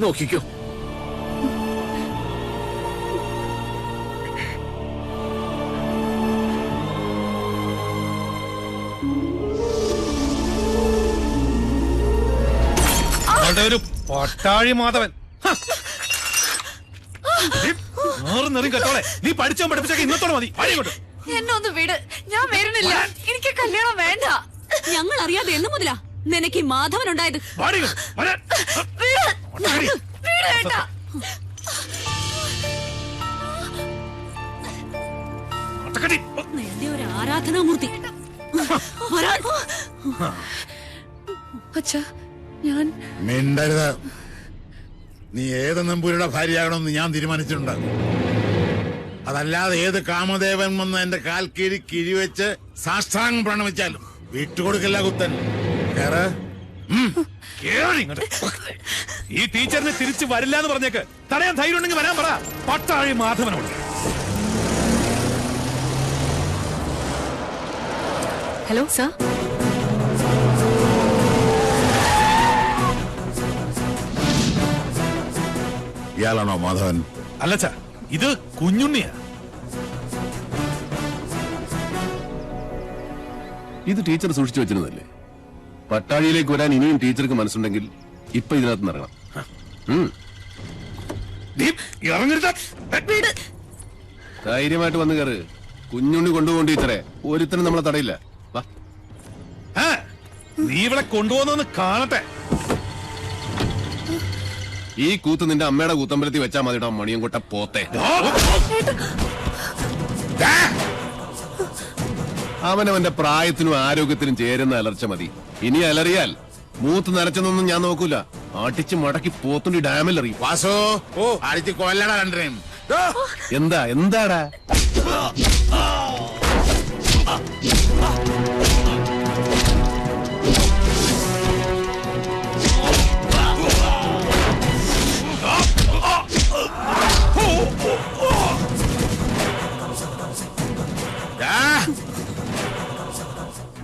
നോക്കിക്കോ. ഒരു പട്ടാഴി മാധവൻ കേട്ടോളെ. നീ പഠിച്ചോ പഠിപ്പിച്ചൊക്കെ ഇന്നത്തോടെ മതി. എന്നെ ഒന്ന് വിട്, ഞാൻ വരുന്നില്ല. എനിക്ക് കല്യാണം വേണ്ട. ഞങ്ങൾ അറിയാതെ എന്ന് മുതലാ നിനക്ക് ഈ മാധവൻ ഉണ്ടായത്? നിന്റെ ഒരു ആരാധനാമൂർത്തി. അച്ഛാ, ഞാൻ മിണ്ടരുത്. നീ ഏത് നമ്പൂരിയുടെ ഭാര്യയാകണമെന്ന് ഞാൻ തീരുമാനിച്ചിട്ടുണ്ട്. അതല്ലാതെ ഏത് കാമദേവൻ വന്ന് എന്റെ കാൽ കീഴി കിഴിവെച്ച് സാഷ്ടാംഗം പ്രണമിച്ചാലും വിട്ടുകൊടുക്കില്ല കുത്തൻ. ഈ ടീച്ചറിനെ തിരിച്ചു വരില്ല എന്ന് പറഞ്ഞേക്ക്. തടയാൻ ധൈര്യം ഉണ്ടെങ്കിൽ വരാൻ പറ പട്ടാഴി മാധവനോട്. Hello sir. ഇയാളാണോ മാധവൻ? അല്ലച്ചാ, ഇത് കുഞ്ഞുണ്ണിയാ. ഇത് ടീച്ചർ സൂക്ഷിച്ചു വെച്ചിരുന്നല്ലേ? പട്ടാഴിയിലേക്ക് വരാൻ ഇനിയും ടീച്ചർക്ക് മനസ്സുണ്ടെങ്കിൽ ഇപ്പൊ ഇതിനകത്ത് ഇറങ്ങണം. ധൈര്യമായിട്ട് വന്ന് കയറ്. കുഞ്ഞുണ്ണി കൊണ്ടുപോകും ടീച്ചറെ. ഒരുത്തനും നമ്മളെ തടയില്ല. നീ ഇവിടെ കൊണ്ടുപോകുന്നൊന്ന് കാണട്ടെ. ഈ കൂത്ത് നിന്റെ അമ്മയുടെ കൂത്തമ്പലത്തിൽ വെച്ചാൽ മതിട്ടോ മണിയും കൊട്ട പോത്തെ. അവനവന്റെ പ്രായത്തിനും ആരോഗ്യത്തിനും ചേരുന്ന അലർച്ച മതി. ഇനി അലറിയാൽ മൂത്ത് നരച്ചെന്നൊന്നും ഞാൻ നോക്കൂല. അടിച്ച് മടക്കി പോത്തുണ്ടി ഡാമിൽ എറിയും. വാസോ, അടിച്ച് കൊല്ലടാ രണ്ടരയും. എന്താടാ?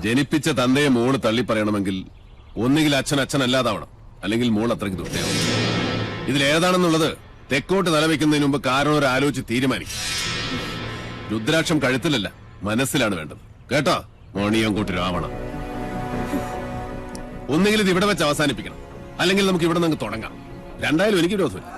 ജനിപ്പിച്ച തന്തയെ മോള് തള്ളി പറയണമെങ്കിൽ ഒന്നുകിൽ അച്ഛൻ അച്ഛനല്ലാതാവണം, അല്ലെങ്കിൽ മോൾ അത്രയ്ക്ക് ദുഷ്ടയാവും. ഇതിലേതാണെന്നുള്ളത് തെക്കോട്ട് തലവെക്കുന്നതിന് മുമ്പ് കാരണം ഒരു ആലോചിച്ച് തീരുമാനിക്കും. രുദ്രാക്ഷം കഴുത്തിലല്ല, മനസ്സിലാണ് വേണ്ടത്. കേട്ടോ മോണിയംകൂട്ടി രാവണം. ഒന്നുകിൽ ഇത് ഇവിടെ വെച്ച് അവസാനിപ്പിക്കണം, അല്ലെങ്കിൽ നമുക്ക് ഇവിടെ നിന്ന് തുടങ്ങാം. രണ്ടായാലും എനിക്ക് വിരോധമില്ല.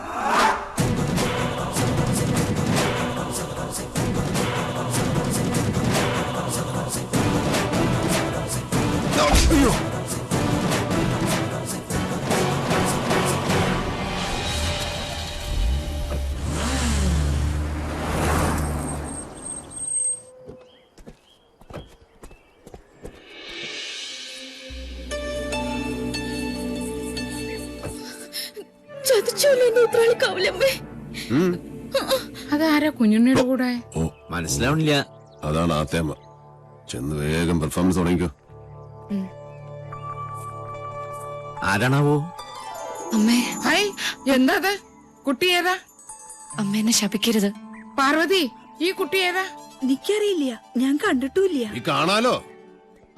അതാരാ കുഞ്ഞുണ്ണിയുടെ കൂടെ? മനസ്സിലാവണില്ല. അതാണ് ആത്തേമ്മ. ചെന്ന് വേഗം പെർഫോമൻസ് തുടങ്ങിക്കോ. ആരാണാവോ? അമ്മേ. ഹായ്, എന്താ അത്? കുട്ടി ഏതാ? അമ്മ എന്നെ ശപിക്കരുത്. പാർവതി, ഈ കുട്ടി ഏതാ? എനിക്കറിയില്ല, ഞാൻ കണ്ടിട്ടുമില്ല. ഈ കാണാലോ,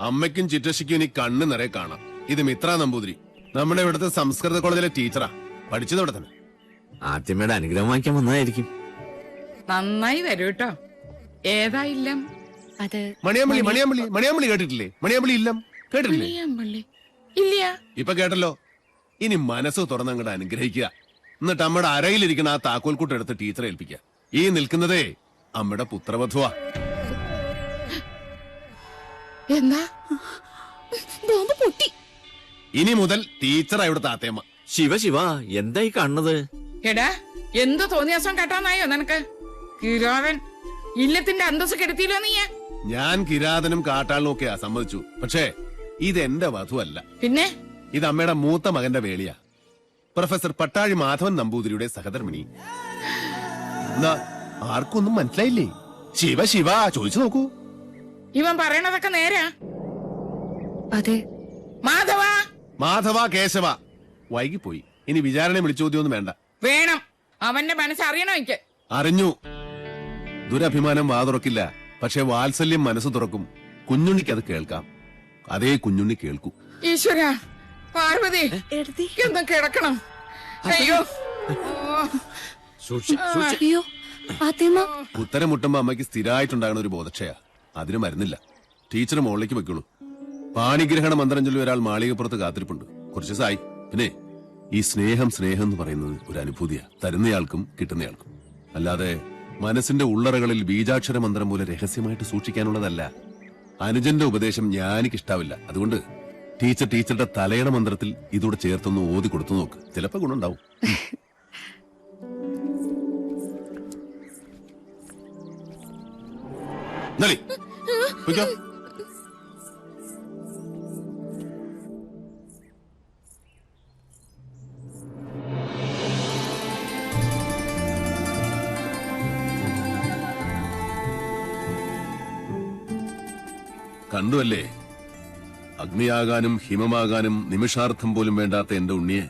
അമ്മയ്ക്കും ചിറ്റശിക്കും ഇനി കണ്ണ് നിറയെ കാണാം. ഇത് മിത്ര നമ്പൂതിരി, നമ്മുടെ ഇവിടുത്തെ സംസ്കൃത കോളേജിലെ ടീച്ചറാ. പഠിച്ചത് ഇവിടെ തന്നെ. ആദ്യമേടെ അനുഗ്രഹം വാങ്ങിക്കാൻ വന്നതായിരിക്കും. നന്നായി വരൂ കേട്ടോ. ഏതാ ഇല്ലം? അത് മണിയാമ്പള്ളി. മണിയാമ്പള്ളി മണിയാമ്പള്ളി കേട്ടിട്ടില്ലേ? മണിയാമ്പള്ളി ഇല്ലം കേട്ടിട്ടില്ലേ? മണിയാമ്പള്ളി ഇല്ല. ഇപ്പൊ കേട്ടല്ലോ. ഇനി മനസ്സ് തുറന്നങ്ങോട്ട് അനുഗ്രഹിക്കുക. എന്നിട്ട് അമ്മയുടെ അരയിലിരിക്കുന്ന ആ താക്കോൽക്കൂട്ട് എടുത്ത് ടീച്ചറെ ഏൽപ്പിക്കുക. ഈ നിൽക്കുന്നതേ അമ്മയുടെ പുത്രവധുവാ. എന്താ? ബോംബ് പൊട്ടി. ഇനി മുതൽ ടീച്ചറാ ഇവിടുത്തെ ആത്തേമ്മ. ശിവ ശിവ, എന്തായി കാണുന്നത്? എടാ, എന്ത് തോന്നിയാസം കേട്ടാന്നായോ നിനക്ക്? കിരാവൻ ഇല്ലത്തിന്റെ അന്തസ് കെടുത്തിയില്ലോ നീ. ഞാൻ കിരാതനും കാട്ടാളിനും ഒക്കെയാ സമ്മതിച്ചു. പക്ഷേ ഇത് എന്റെ വധുവല്ല. പിന്നെ ഇത് അമ്മയുടെ മൂത്ത മകന്റെ വേളിയാ. പ്രൊഫസർ പട്ടാഴി മാധവൻ നമ്പൂതിരിയുടെ സഹധർമ്മിണി. എന്നാ ആർക്കൊന്നും മനസ്സിലായില്ലേ? ശിവ ശിവ ചോദിച്ചു നോക്കൂ. ഇവൻ പറയണതൊക്കെ നേരാ? അതെ. മാധവ മാധവ കേശവ. വൈകിപ്പോയി. ഇനി വിചാരണ വിളിച്ചോദ്യമൊന്നും വേണ്ട. വേണം. അവന്റെ മനസ്സറിയണോ എനിക്ക്? അറിഞ്ഞു. ദുരഭിമാനം വാതുറക്കില്ല, പക്ഷെ വാത്സല്യം മനസ്സ് തുറക്കും. കുഞ്ഞുണ്ണിക്ക് അത് കേൾക്കാം. അതേ കുഞ്ഞുണ്ണി കേൾക്കൂ. ഈശ്വര, പാർവതി ഒന്ന് കിടക്കണം. അയ്യോ അയ്യോ ആദ്യമ്മ ഉത്തരം മുട്ടുമ്പോ അമ്മയ്ക്ക് സ്ഥിരമായിട്ടുണ്ടാകുന്ന ഒരു ബോധക്ഷയാ. അതിന് മരുന്നില്ല. ടീച്ചർ മുകളിലേക്ക് വെക്കുള്ളൂ. പാണിഗ്രഹണ മന്ത്രം ചൊല്ലി ഒരാൾ മാളികപ്പുറത്ത് കാത്തിരിപ്പുണ്ട്. കുറച്ച് ദിവസമായി. പിന്നെ ഈ സ്നേഹം എന്ന് പറയുന്നത് ഒരു അനുഭൂതിയാ, തരുന്നയാൾക്കും കിട്ടുന്നയാൾക്കും. അല്ലാതെ മനസ്സിന്റെ ഉള്ളറകളിൽ ബീജാക്ഷര മന്ത്രം പോലെ രഹസ്യമായിട്ട് സൂക്ഷിക്കാനുള്ളതല്ല. അനുജന്റെ ഉപദേശം ഞാനിക്കിഷ്ടാവില്ല. അതുകൊണ്ട് ടീച്ചറുടെ തലയുടെ മന്ത്രത്തിൽ ഇതൂടെ ചേർത്തൊന്ന് ഓതി കൊടുത്തു നോക്ക്. ചിലപ്പോ ഗുണമുണ്ടാവും. നളി, പൊയ്ക്കോ. കണ്ടുവല്ലേ, അഗ്നിയാകാനും ഹിമമാകാനും നിമിഷാർത്ഥം പോലും വേണ്ടാത്ത എന്റെ ഉണ്ണിയെ.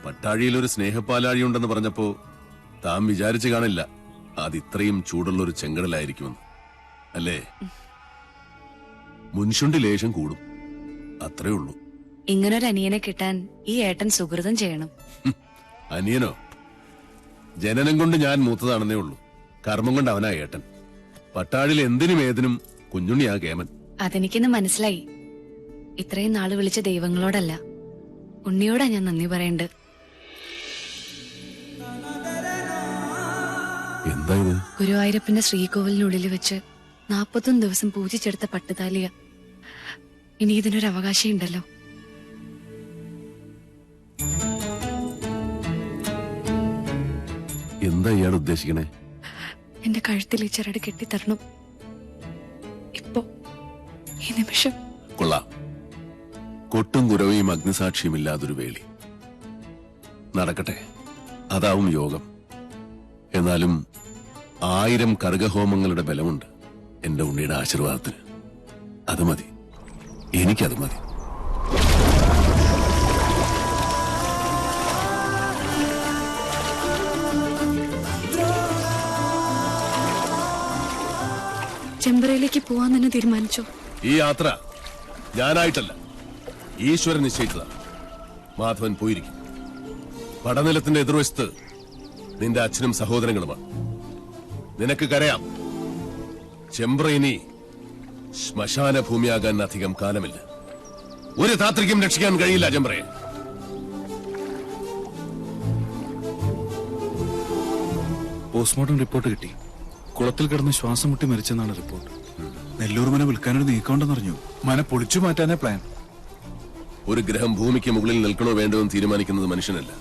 പട്ടാഴിയിൽ ഒരു സ്നേഹപ്പാലാഴിയുണ്ടെന്ന് പറഞ്ഞപ്പോ താൻ വിചാരിച്ചു കാണില്ല അതിത്രയും ചൂടുള്ള ഒരു ചെങ്കടലായിരിക്കുമെന്ന്. അല്ലേ? മുൻഷുണ്ടി ലേശം കൂടും, അത്രേ ഉള്ളൂ. ഇങ്ങനൊരു അനിയനെ കിട്ടാൻ ഈ ഏട്ടൻ സുഹൃതം ചെയ്യണം. അനിയനോ? ജനനം കൊണ്ട് ഞാൻ മൂത്തതാണെന്നേ ഉള്ളൂ. കർമ്മം കൊണ്ട് അവനാ ഏട്ടൻ. പട്ടാഴിൽ എന്തിനും ഏതിനും കുഞ്ഞുണ്ണിയാ കേമൻ. അതെനിക്കിന്ന് മനസ്സിലായി. ഇത്രയും നാള് വിളിച്ച ദൈവങ്ങളോടല്ല, ഉണ്ണിയോടാ ഞാൻ നന്ദി പറയണ്ട്. എന്താ ഇത്? ഗുരുവായൂരപ്പന്റെ ശ്രീകോവിലിനുള്ളിൽ വെച്ച് 41 ദിവസം പൂജിച്ചെടുത്ത പട്ടുതാലിയ. ഇനി ഇതിനൊരു അവകാശം ഉണ്ടല്ലോ. എന്താ ഇയാൾ ഉദ്ദേശിക്കണേ? എന്റെ കഴുത്തിൽ ഈ ചരട് കെട്ടിത്തരണം. ഇപ്പോ ഈ നിമിഷം. കൊള്ളാം. കൊട്ടും കുരവയും അഗ്നിസാക്ഷിയുമില്ലാതൊരു വേളി. നടക്കട്ടെ, അതാവും യോഗം. എന്നാലും 1000 കർഗഹോമങ്ങളുടെ ബലമുണ്ട് എന്റെ ഉണ്ണിയുടെ ആശീർവാദത്തിന്. അത് മതി, എനിക്കത് മതി. ചെമ്പറയിലേക്ക് പോവാൻ തന്നെ തീരുമാനിച്ചോ? ഈ യാത്ര ഞാനായിട്ടല്ല, ഈശ്വരൻ നിശ്ചയിച്ചതാണ്. മാധവൻ പോയിരിക്കും. പടനിലത്തിന്റെ എതിർവശത്ത് നിന്റെ അച്ഛനും സഹോദരങ്ങളുമാണ്. നിനക്ക് കരയാം. ചെമ്പ്ര ഇനി ശ്മശാന ഭൂമിയാകാൻ അധികം കാലമില്ല. ഒരു താത്രിക്കും രക്ഷിക്കാൻ കഴിയില്ല ചെമ്പ്രയെ. പോസ്റ്റ്മോർട്ടം റിപ്പോർട്ട് കിട്ടി. കുളത്തിൽ കിടന്ന് ശ്വാസം മുട്ടി മരിച്ചെന്നാണ് റിപ്പോർട്ട്. നെല്ലൂർ മന വിൽക്കാനൊരു നീക്കമുണ്ടെന്നറിഞ്ഞു. മന പൊളിച്ചു മാറ്റാനേ പ്ലാൻ. ഒരു ഗ്രഹം ഭൂമിക്ക് മുകളിൽ നിൽക്കണോ വേണ്ടോ എന്ന് തീരുമാനിക്കുന്നത് മനുഷ്യനല്ല.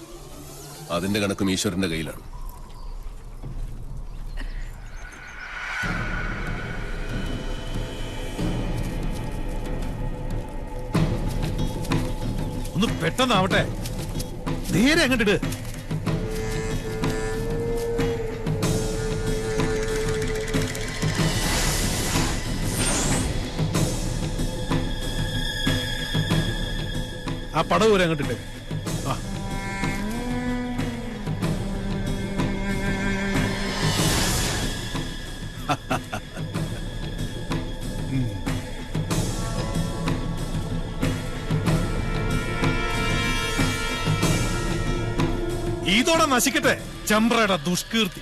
അതിന്റെ കണക്കും ഈശ്വരന്റെ കയ്യിലാണ്. ഒന്ന് പെട്ടെന്നാവട്ടെ. നേരെ അങ്ങോട്ടിട്. ആ പടവ് വരെ അങ്ങോട്ടിട്ട്. ആ ഇതോടെ നശിക്കട്ടെ ചമ്പ്രയുടെ ദുഷ്കീർത്തി,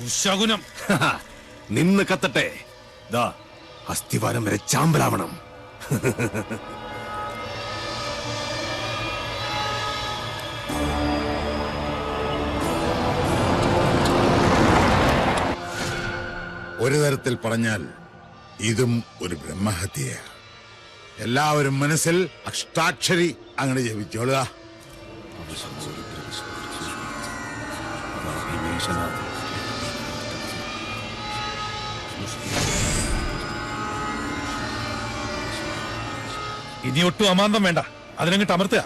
ദുശകുനം. നിന്ന് കത്തട്ടെ. ദാ അസ്ഥിവാരം വരെ ചാമ്പലാവണം. ഒരു തരത്തിൽ പറഞ്ഞാൽ ഇതും ഒരു ബ്രഹ്മഹത്യയാ. എല്ലാവരും മനസ്സിൽ അഷ്ടാക്ഷരി അങ്ങനെ ജപിച്ചോളുക. ഇനി ഒട്ടും അമാന്തം വേണ്ട, അതിനങ്ങിട്ട് അമർത്തുക.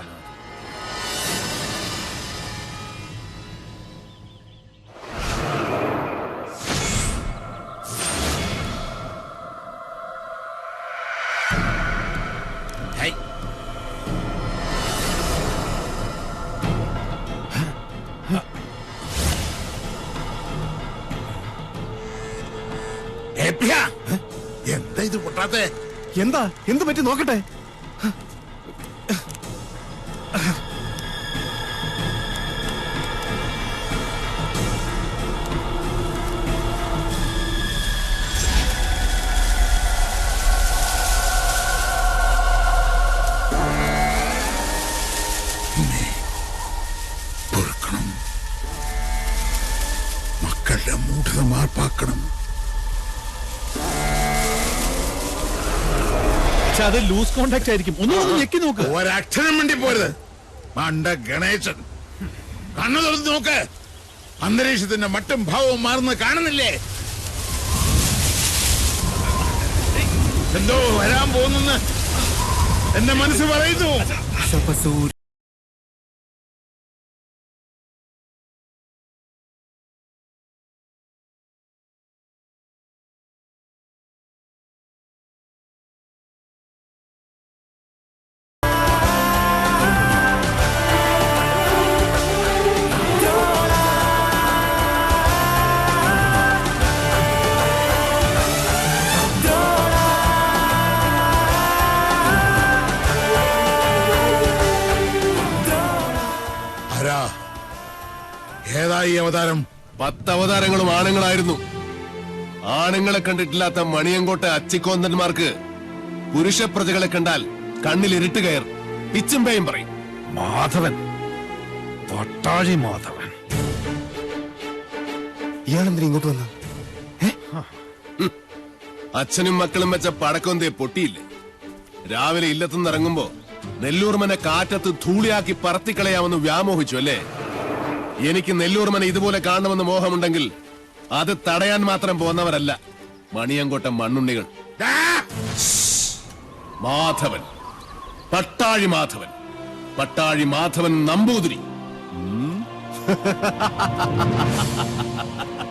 എന്താ ഇത് പൊട്ടാത്തെ? എന്താ എന്ത് പറ്റി നോക്കട്ടെ. ഗൂഢത മാർപ്പാക്കണം. പക്ഷെ അത് ലൂസ് കോണ്ടാക്ട് ആയിരിക്കും. ഒന്നും ഞെക്കി നോക്ക്. ഒരക്ഷരം വേണ്ടി പോരുത്. മണ്ട ഗണേശൻ, കണ്ണു തുറന്ന് നോക്ക്. അന്തരീക്ഷത്തിന്റെ മട്ടും ഭാവവും മാറുന്ന കാണുന്നില്ലേ? എന്തോ വരാൻ പോകുന്നെന്ന് എന്റെ മനസ്സ് പറയുന്നു. ഏതായി അവതാരം? 10 അവതാരങ്ങളും ആണുങ്ങളായിരുന്നു. ആണുങ്ങളെ കണ്ടിട്ടില്ലാത്ത മണിയങ്കോട്ടെ അച്ചിക്കോന്തന്മാർക്ക് പുരുഷ പ്രജകളെ കണ്ടാൽ കണ്ണിൽ ഇരുട്ട് കയർ പിച്ചും പേയും പറയും. മാധവൻ, പട്ടാഴി മാധവൻ. ഇയാളെന്തിനാ ഇങ്ങോട്ട് വന്ന? അച്ഛനും മക്കളും വെച്ച പടക്കൊന്തേ പൊട്ടിയില്ലേ? രാവിലെ ഇല്ലത്തുനിന്ന് ഇറങ്ങുമ്പോ നെല്ലൂർമനെ കാറ്റത്ത് ധൂളിയാക്കി പറത്തിക്കളയാമെന്ന് വ്യാമോഹിച്ചു അല്ലേ? എനിക്ക് നെല്ലൂർമനെ ഇതുപോലെ കാണണമെന്ന് മോഹമുണ്ടെങ്കിൽ അത് തടയാൻ മാത്രം പോന്നവരല്ല മണിയങ്കോട്ട മണ്ണുണ്ണികൾ. മാധവൻ, പട്ടാഴി മാധവൻ, പട്ടാഴി മാധവൻ നമ്പൂതിരി.